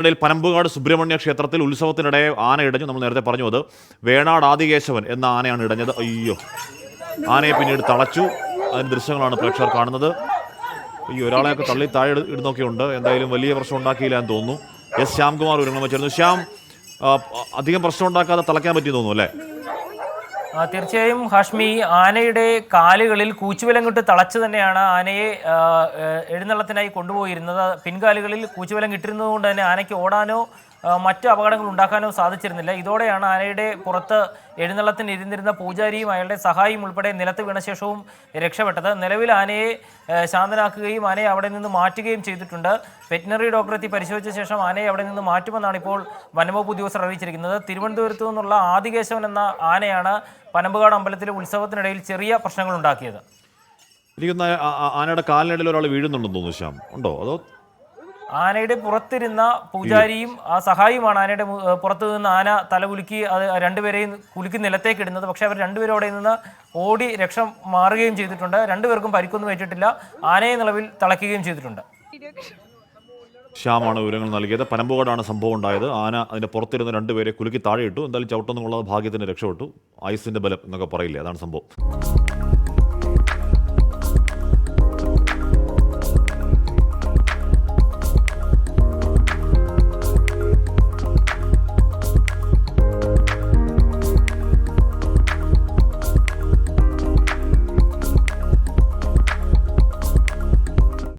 ഇടയിൽ പനമ്പുകാട് സുബ്രഹ്മണ്യ ക്ഷേത്രത്തിൽ ഉത്സവത്തിനിടെ ആന ഇടഞ്ഞു. നമ്മൾ നേരത്തെ പറഞ്ഞു, അത് വേണാട് ആദികേശവൻ എന്ന ആനയാണ് ഇടഞ്ഞത്. അയ്യോ, ആനയെ പിന്നീട് തളച്ചു. അതിൻ്റെ ദൃശ്യങ്ങളാണ് പ്രേക്ഷകർ കാണുന്നത്. ഈ ഒരാളെയൊക്കെ തള്ളി താഴെ ഇടുന്നൊക്കെ ഉണ്ട്. എന്തായാലും വലിയ പ്രശ്നം ഉണ്ടാക്കിയില്ല എന്ന് തോന്നുന്നു. എസ് ശ്യാംകുമാർ വിവരങ്ങൾ വെച്ചിരുന്നു. ശ്യാം, അധികം പ്രശ്നം ഉണ്ടാക്കാതെ തളയ്ക്കാൻ പറ്റി തോന്നുന്നു അല്ലേ? തീർച്ചയായും ഹാഷ്മി, ആനയുടെ കാലുകളിൽ കൂച്ചുവിലങ്ങിട്ട് തളച്ച് തന്നെയാണ് ആനയെ എഴുന്നള്ളത്തിനായി കൊണ്ടുപോയിരുന്നത്. പിൻകാലുകളിൽ കൂച്ചുവിലങ്ങ് ഇട്ടിരുന്നത് കൊണ്ട് തന്നെ ആനയ്ക്ക് ഓടാനോ മറ്റ് അപകടങ്ങൾ ഉണ്ടാക്കാനോ സാധിച്ചിരുന്നില്ല. ഇതോടെയാണ് ആനയുടെ പുറത്ത് എഴുന്നള്ളത്തിന് ഇരുന്നിരുന്ന പൂജാരിയും അയാളുടെ സഹായിയും ഉൾപ്പെടെ നിലത്ത് വീണ ശേഷവും രക്ഷപ്പെട്ടത്. നിലവിൽ ആനയെ ശാന്തനാക്കുകയും ആനയെ അവിടെ നിന്ന് മാറ്റുകയും ചെയ്തിട്ടുണ്ട്. വെറ്റിനറി ഡോക്ടറെ എത്തി പരിശോധിച്ച ശേഷം ആനയെ അവിടെ നിന്ന് മാറ്റുമെന്നാണ് ഇപ്പോൾ വനംവകുപ്പ് ഉദ്യോഗസ്ഥർ അറിയിച്ചിരിക്കുന്നത്. തിരുവനന്തപുരത്തു നിന്നുള്ള ആദികേശവൻ എന്ന ആനയാണ് പനമ്പുകാട് അമ്പലത്തിലെ ഉത്സവത്തിനിടയിൽ ചെറിയ പ്രശ്നങ്ങൾ ഉണ്ടാക്കിയത്. എനിക്കൊന്ന് ആനയുടെ കാലിനിടയിൽ ഒരാൾ വീഴുന്നുണ്ടെന്ന് തോന്നുന്നു. ശ്യാം, ഉണ്ടോ? അതോ ആനയുടെ പുറത്തിരുന്ന പൂജാരിയും ആ സഹായിയുമാണ് ആനയുടെ പുറത്തു നിന്ന് ആന തല കുലുക്കി അത് രണ്ടുപേരെയും കുലുക്കി നിലത്തേക്ക് ഇടുന്നത്. പക്ഷേ അവർ രണ്ടുപേരും അവിടെ നിന്ന് ഓടി രക്ഷ മാറുകയും ചെയ്തിട്ടുണ്ട്. രണ്ടുപേർക്കും പരിക്കൊന്നും ഏറ്റിട്ടില്ല. ആനയെ നിലവിൽ തളയ്ക്കുകയും ചെയ്തിട്ടുണ്ട്. ശ്യാമാണ് വിവരങ്ങൾ നൽകിയത്. പനമ്പുകാടാണ് സംഭവം ഉണ്ടായത്. ആന അതിൻ്റെ പുറത്തിരുന്ന് രണ്ടുപേരെ കുലുക്കി താഴെ ഇട്ടു. എന്തായാലും ചവിട്ടൊന്നും കൊള്ളാതെ ഭാഗ്യത്തിന് രക്ഷപ്പെട്ടു. ആയുസിൻ്റെ ബലം എന്നൊക്കെ പറയില്ലേ, അതാണ് സംഭവം.